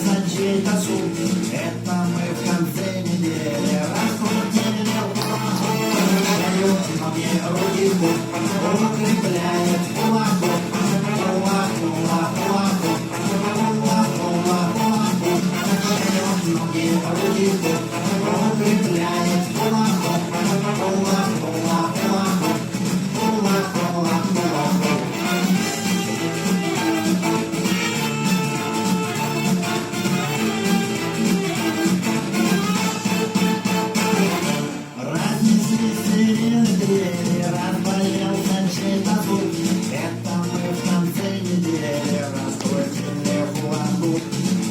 за чей-то суд. Это мы в конце недели раскрутили кулаком. Дает ноги руки в бок, укрепляет кулаком. Кулак, кулак, кулаком. Кулак, кулак, кулаком. Дает ноги руки в бок, укрепляет кулаком. Кулак, кулак, кулаком. Кулак, кулак, кулаком. Разнесли сирены двери, разболелся чей-то звук. Это мы в конце недели раскрутили кулаку.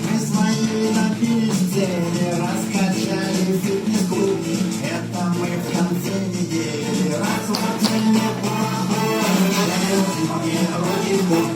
Мы свои напились цели, раскачали фитнес-клуб. Это мы в конце недели раскрутили кулаку. Дают ноги руки в бок.